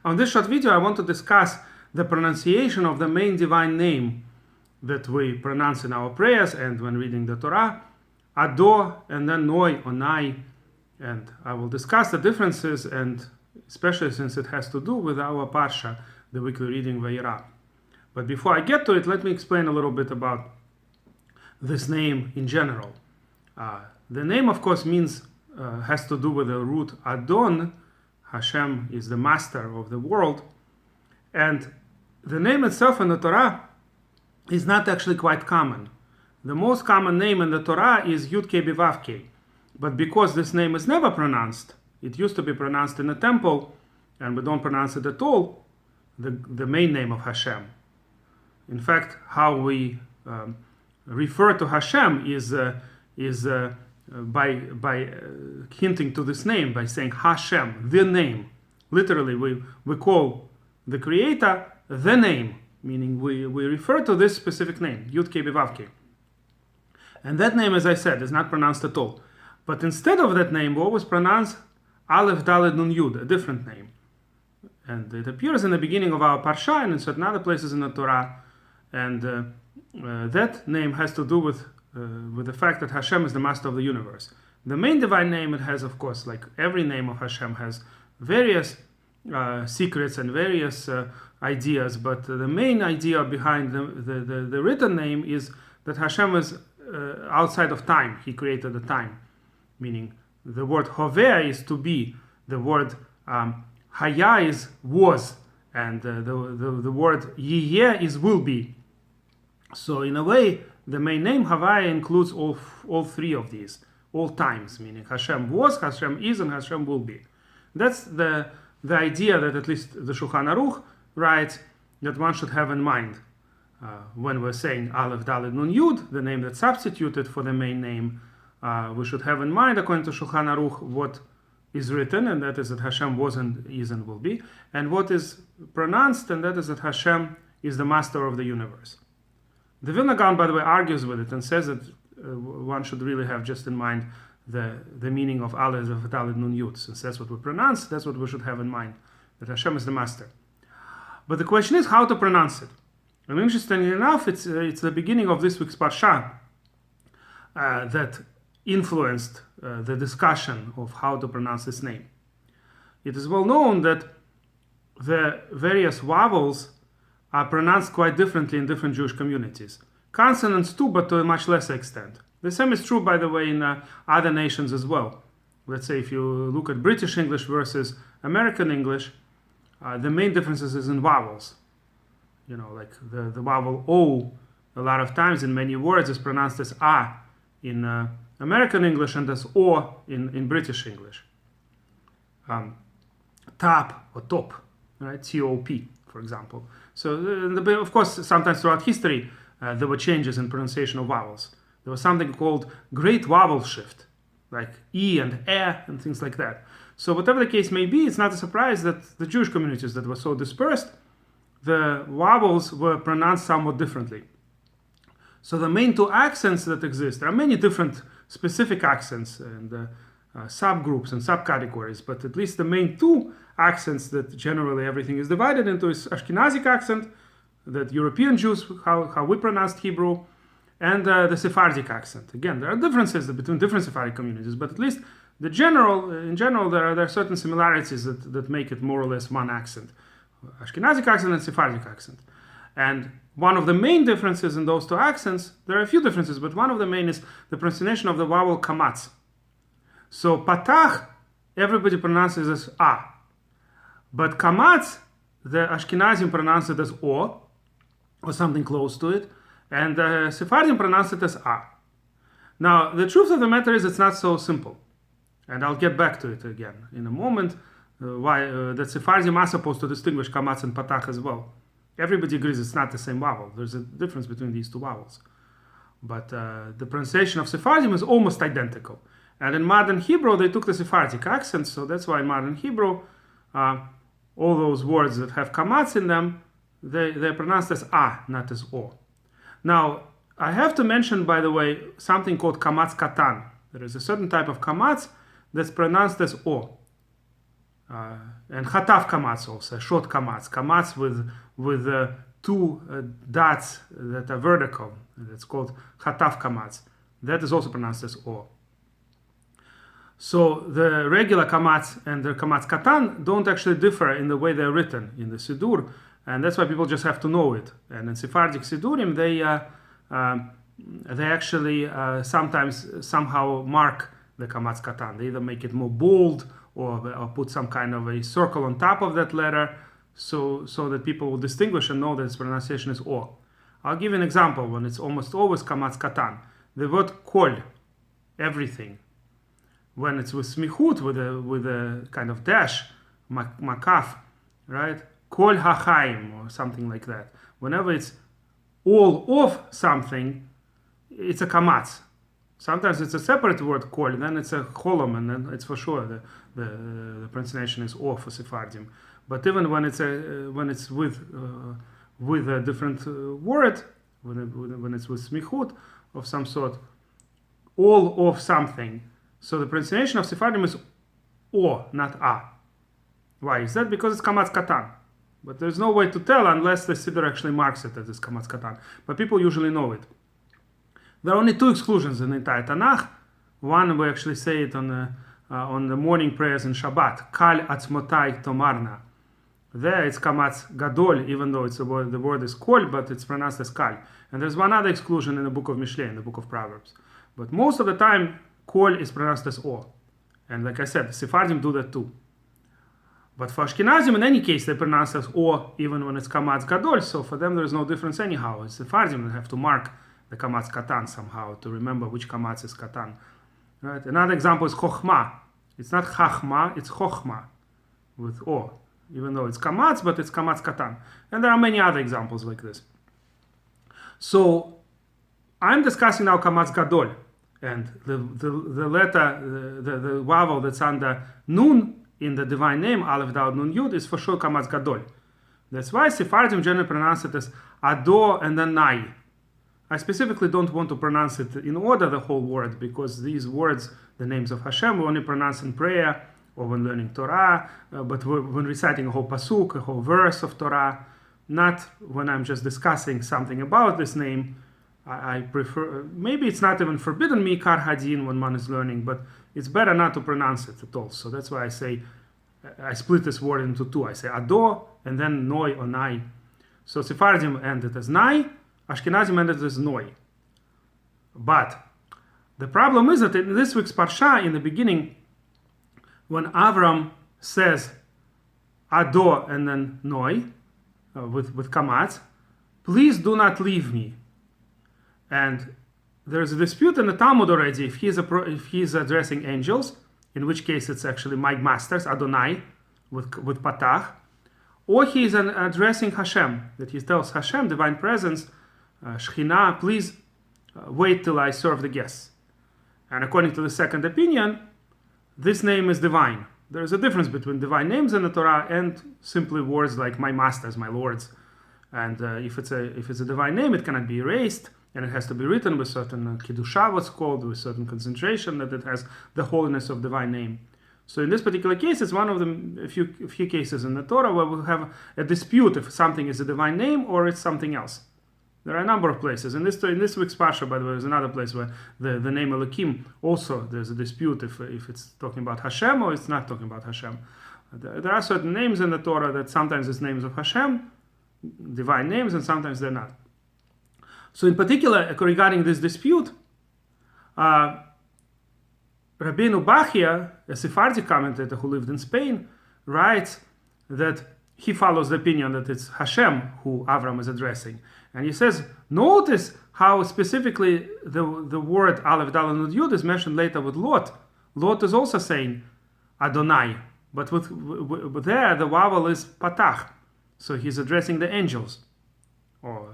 On this short video, I want to discuss the pronunciation of the main divine name that we pronounce in our prayers and when reading the Torah, Ado, and then Noi or Nai. And I will discuss the differences, and especially since it has to do with our Parsha, the weekly reading Vayera. But before I get to it, let me explain a little bit about this name in general. The name, of course, has to do with the root Adon. Hashem is the master of the world. And the name itself in the Torah is not actually quite common. The most common name in the Torah is Yud-Kei B'Vav-Kei. But because this name is never pronounced, it used to be pronounced in the temple, and we don't pronounce it at all, the main name of Hashem. In fact, how we refer to Hashem is by hinting to this name, by saying Hashem, the name. Literally, we call the Creator the name, meaning we refer to this specific name, Yud-Kei B'Vav-Kei. And that name, as I said, is not pronounced at all. But instead of that name, we always pronounce Aleph Daled Nun Yud, a different name. And it appears in the beginning of our Parsha and in certain other places in the Torah. And that name has to do with the fact that Hashem is the master of the universe. The main divine name, it has, of course, like every name of Hashem, has various secrets and various ideas. But the main idea behind the written name is that Hashem is outside of time. He created the time. Meaning the word Hovea is to be, the word Haya is was, and the word Yiyeh is will be. So in a way, the main name Havaya includes all three of these, all times, meaning Hashem was, Hashem is, and Hashem will be. That's the idea that at least the Shulchan Aruch writes that one should have in mind when we're saying Aleph Daled Nun Yud, the name that's substituted for the main name. We should have in mind, according to Shulchan Aruch, what is written, and that is that Hashem was and is and will be, and what is pronounced, and that is that Hashem is the master of the universe. The Vilna Gaon, by the way, argues with it and says that one should really have just in mind the meaning of Aleph Daled Nun Yud. Since that's what we pronounce, that's what we should have in mind, that Hashem is the master. But the question is how to pronounce it. And interestingly enough, it's the beginning of this week's Parsha that influenced the discussion of how to pronounce this name. It is well known that the various vowels are pronounced quite differently in different Jewish communities. Consonants too, but to a much lesser extent. The same is true, by the way, in other nations as well. Let's say if you look at British English versus American English, the main differences is in vowels. You know, like the vowel O, a lot of times in many words is pronounced as A in American English and as O in British English. Top or top, right? T-O-P, for example. So, of course, sometimes throughout history, there were changes in pronunciation of vowels. There was something called great vowel shift, like E and E and things like that. So whatever the case may be, it's not a surprise that the Jewish communities that were so dispersed, the vowels were pronounced somewhat differently. So the main two accents that exist, there are many different specific accents and subgroups and subcategories, but at least the main two accents that generally everything is divided into is Ashkenazic accent, that European Jews, how we pronounced Hebrew, and the Sephardic accent. Again, there are differences between different Sephardic communities, but at least in general, there are certain similarities that make it more or less one accent. Ashkenazic accent and Sephardic accent. And one of the main differences in those two accents, there are a few differences, but one of the main is the pronunciation of the vowel Kamatz. So Patach, everybody pronounces as A. But Kamatz, the Ashkenazim pronounce it as O, or something close to it, and the Sephardim pronounce it as A. Now, the truth of the matter is it's not so simple. And I'll get back to it again in a moment, why that Sephardim are supposed to distinguish Kamatz and Patach as well. Everybody agrees it's not the same vowel. There's a difference between these two vowels. But the pronunciation of Sephardim is almost identical. And in modern Hebrew, they took the Sephardic accent, so that's why in modern Hebrew, all those words that have Kamatz in them, they're pronounced as A, not as O. Now, I have to mention, by the way, something called Kamatz Katan. There is a certain type of Kamatz that's pronounced as O. And Chatav Kamatz also, a short Kamatz. Kamatz with two dots that are vertical. That's called Chatav Kamatz. That is also pronounced as O. So the regular Kamatz and the Kamatz Katan don't actually differ in the way they're written in the Siddur, and that's why people just have to know it. And in Sephardic Siddurim, they actually sometimes somehow mark the Kamatz Katan. They either make it more bold or put some kind of a circle on top of that letter so that people will distinguish and know that its pronunciation is O. I'll give you an example when it's almost always Kamatz Katan. The word kol, everything. When it's with smichut, with a kind of dash, makaf, right? Kol hachaim, or something like that. Whenever it's all of something, it's a kamatz. Sometimes it's a separate word kol, then it's a cholom, and then it's for sure the pronunciation is o for Sephardim. But even when it's with a different word, when it's with smichut of some sort, all of something. So the pronunciation of Sephardim is O, not A. Why is that? Because it's Kamatz Katan. But there's no way to tell unless the Siddur actually marks it as Kamatz Katan. But people usually know it. There are only two exclusions in the entire Tanakh. One, we actually say it on the morning prayers in Shabbat. Kal atzmotai tomarna. There it's Kamatz Gadol, even though the word is Kol, but it's pronounced as Kal. And there's one other exclusion in the book of Mishlei, in the book of Proverbs. But most of the time, Kol is pronounced as O. And like I said, the Sephardim do that too. But for Ashkenazim, in any case, they pronounce as O even when it's Kamatz Gadol. So for them, there is no difference anyhow. It's Sephardim that have to mark the Kamatz Katan somehow to remember which Kamatz is Katan. Right? Another example is Chochma. It's not Chachma, it's Chochma with O. Even though it's Kamatz, but it's Kamatz Katan. And there are many other examples like this. So I'm discussing now Kamatz Gadol. And the letter, the vowel that's under Nun in the divine name, Aleph Dalet Nun Yud, is for sure Kamatz Gadol. That's why Sephardim generally pronounce it as Ado and then Nai. I specifically don't want to pronounce it in order, the whole word, because these words, the names of Hashem, we only pronounce in prayer or when learning Torah, but when reciting a whole pasuk, a whole verse of Torah, not when I'm just discussing something about this name. I prefer, maybe it's not even forbidden Mikar Hadin when one is learning, but it's better not to pronounce it at all. So that's why I say, I split this word into two. I say Ado and then Noi or Nai. So Sephardim ended as Nai, Ashkenazim ended as Noi. But the problem is that in this week's Parsha, in the beginning, when Avram says Ado and then Noi, with Kamatz, please do not leave me. And there's a dispute in the Talmud already if he's addressing angels, in which case it's actually my masters, Adonai, with Patach, or he's addressing Hashem, that he tells Hashem, divine presence, Shekhinah, please wait till I serve the guests. And according to the second opinion, this name is divine. There is a difference between divine names in the Torah and simply words like my masters, my lords. And if it's a divine name, it cannot be erased. And it has to be written with certain kiddusha, what's called, with certain concentration, that it has the holiness of divine name. So in this particular case, it's one of the few cases in the Torah where we have a dispute if something is a divine name or it's something else. There are a number of places. In this week's Parsha, by the way, there's another place where the name Elohim, also there's a dispute if it's talking about Hashem or it's not talking about Hashem. There are certain names in the Torah that sometimes it's names of Hashem, divine names, and sometimes they're not. So in particular, regarding this dispute, Rabbeinu Bachia, a Sephardic commentator who lived in Spain, writes that he follows the opinion that it's Hashem who Avram is addressing. And he says, notice how specifically the word Aleph Dalet Nun Yud is mentioned later with Lot. Lot is also saying Adonai, but with there the vowel is Patach. So he's addressing the angels, or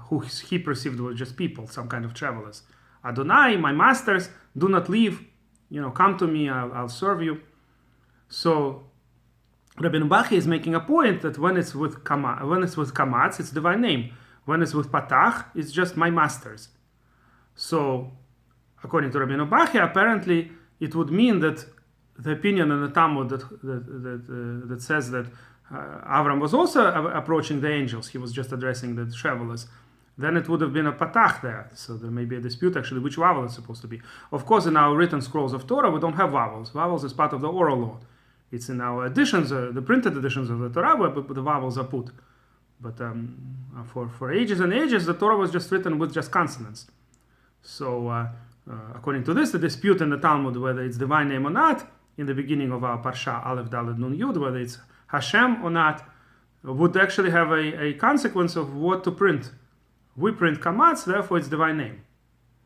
who he perceived were just people, some kind of travelers. Adonai, my masters, do not leave. Come to me, I'll serve you. So Rabbeinu Bachia is making a point that when it's with Kamatz, it's divine name. When it's with Patach, it's just my masters. So according to Rabbeinu Bachia, apparently it would mean that the opinion in the Talmud that says that Avram was also approaching the angels. He was just addressing the travelers. Then it would have been a patach there. So there may be a dispute actually which vowel it's supposed to be. Of course, in our written scrolls of Torah, we don't have vowels. Vowels is part of the oral law. It's in our editions, the printed editions of the Torah, where the vowels are put. But for ages and ages, the Torah was just written with just consonants. So according to this, the dispute in the Talmud whether it's divine name or not, in the beginning of our Parsha, Aleph, Dalet, Nun, Yud, whether it's Hashem or not, would actually have a consequence of what to print. We print Kamatz, therefore it's divine name.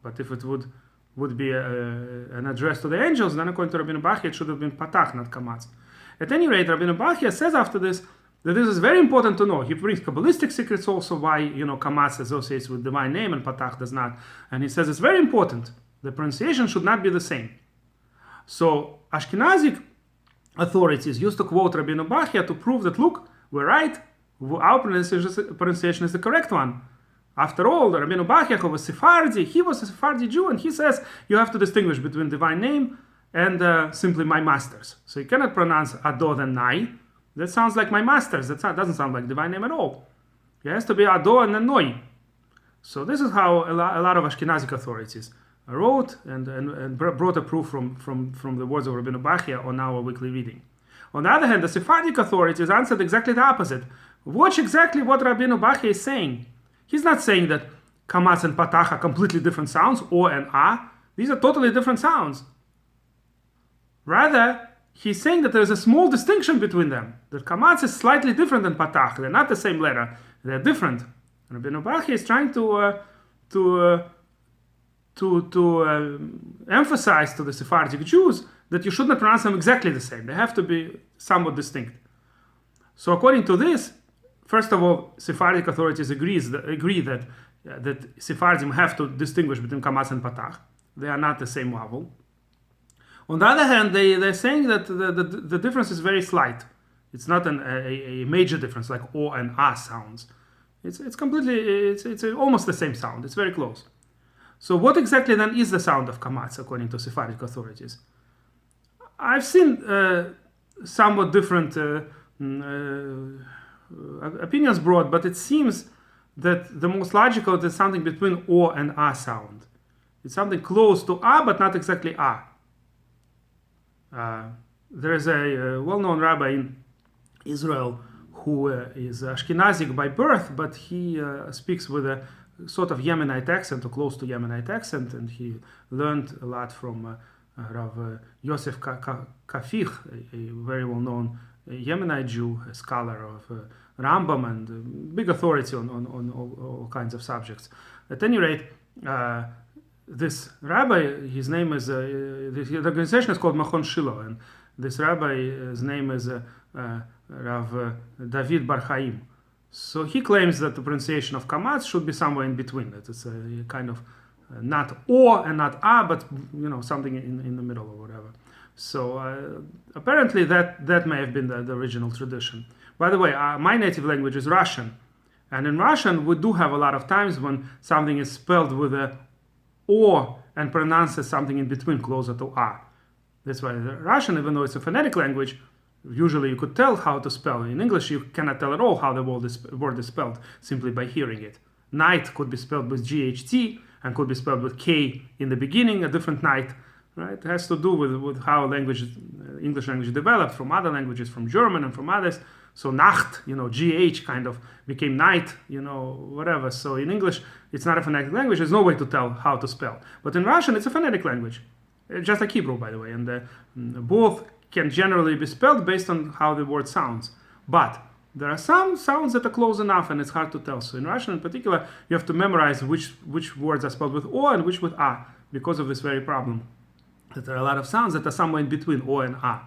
But if it would be an address to the angels, then according to Rabbeinu Bachya, it should have been Patach, not Kamatz. At any rate, Rabbeinu Bachya says after this that this is very important to know. He brings Kabbalistic secrets also why Kamatz associates with divine name and Patach does not. And he says it's very important. The pronunciation should not be the same. So Ashkenazic authorities used to quote Rabbeinu Bachya to prove that, look, we're right, our pronunciation is the correct one. After all, the Rabbeinu Bachya was Sephardi, he was a Sephardi Jew, and he says you have to distinguish between divine name and simply my masters. So you cannot pronounce Ado then Nai. That sounds like my masters. That doesn't sound like divine name at all. It has to be Ado and then Noi. So this is how a lot of Ashkenazic authorities wrote and brought a proof from the words of Rabbeinu Bachya on our weekly reading. On the other hand, the Sephardic authorities answered exactly the opposite. Watch exactly what Rabbeinu Bachya is saying. He's not saying that Kamatz and Patach are completely different sounds, O and A. These are totally different sounds. Rather, he's saying that there's a small distinction between them. That Kamatz is slightly different than Patach. They're not the same letter. They're different. And Rabbeinu Bachya is trying to emphasize to the Sephardic Jews that you should not pronounce them exactly the same. They have to be somewhat distinct. So according to this, first of all, Sephardic authorities agree that Sephardim have to distinguish between Kamatz and Patach. They are not the same vowel. On the other hand, they're saying that the difference is very slight. It's not a major difference like O and A sounds. It's almost the same sound. It's very close. So what exactly then is the sound of Kamatz according to Sephardic authorities? I've seen somewhat different opinions brought, but it seems that the most logical is something between O and A sound. It's something close to A, but not exactly A. There is a well-known rabbi in Israel who is Ashkenazic by birth, but he speaks with a sort of Yemenite accent or close to Yemenite accent, and he learned a lot from Rav Yosef Kafich, a very well-known Yemenite Jew, a scholar of Rambam and big authority on all kinds of subjects. At any rate, this rabbi, his name is, the organization is called Machon Shiloh, and this rabbi's name is Rav David Bar Chaim. So he claims that the pronunciation of Kamatz should be somewhere in between, that it's a kind of not O and not A, but something in the middle or whatever. So apparently that may have been the original tradition. By the way, my native language is Russian, and in Russian we do have a lot of times when something is spelled with a O and pronounced as something in between, closer to A. That's why the Russian, even though it's a phonetic language, usually you could tell how to spell. In English, you cannot tell at all how the word is spelled simply by hearing it. Night could be spelled with GHT and could be spelled with K in the beginning, a different night. Right? It has to do with how English language developed from other languages, from German and from others. So Nacht, GH kind of became night, whatever. So in English, it's not a phonetic language. There's no way to tell how to spell. But in Russian, it's a phonetic language. Just like Hebrew, by the way. And both can generally be spelled based on how the word sounds. But there are some sounds that are close enough and it's hard to tell. So in Russian in particular, you have to memorize which words are spelled with O and which with A, because of this very problem. That there are a lot of sounds that are somewhere in between O and A.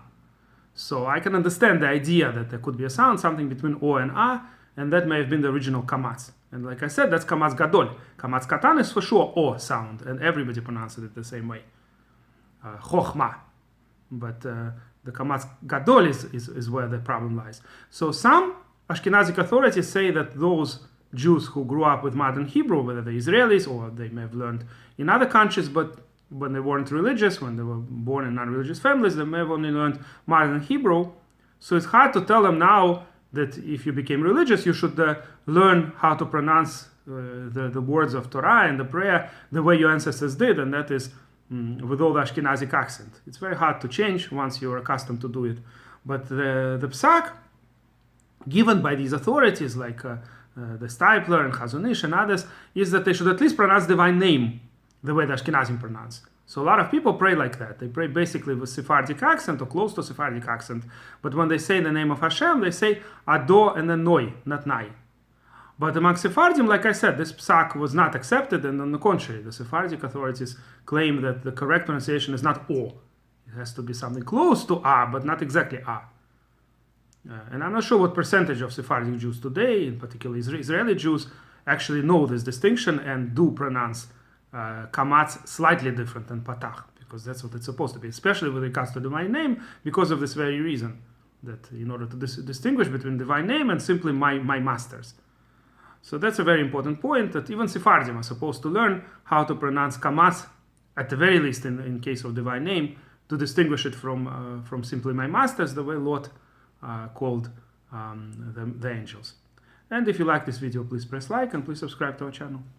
So I can understand the idea that there could be a sound, something between O and A, and that may have been the original Kamatz. And like I said, that's Kamatz Gadol. Kamatz Katan is for sure O sound, and everybody pronounces it the same way. Chochma. But the Kamatz Gadol is where the problem lies. So some Ashkenazic authorities say that those Jews who grew up with modern Hebrew, whether they're Israelis or they may have learned in other countries, but when they weren't religious, when they were born in non-religious families, they may have only learned modern Hebrew. So it's hard to tell them now that if you became religious, you should learn how to pronounce the words of Torah and the prayer the way your ancestors did, and that is with all the Ashkenazic accent. It's very hard to change once you're accustomed to do it. But the Psak given by these authorities like the Stipler and Chazon Ish and others is that they should at least pronounce divine name the way the Ashkenazim pronounce. So a lot of people pray like that. They pray basically with Sephardic accent or close to Sephardic accent. But when they say the name of Hashem, they say Ado and then Noi, not Nai. But among Sephardim, like I said, this psak was not accepted, and on the contrary, the Sephardic authorities claim that the correct pronunciation is not O. It has to be something close to A, but not exactly A. And I'm not sure what percentage of Sephardic Jews today, in particular Israeli Jews, actually know this distinction and do pronounce Kamatz slightly different than Patach, because that's what it's supposed to be, especially with regards to divine name, because of this very reason, that in order to distinguish between divine name and simply my masters. So that's a very important point, that even Sephardim are supposed to learn how to pronounce Kamatz, at the very least in case of divine name, to distinguish it from simply my masters, the way Lot called the angels. And if you like this video, please press like and please subscribe to our channel.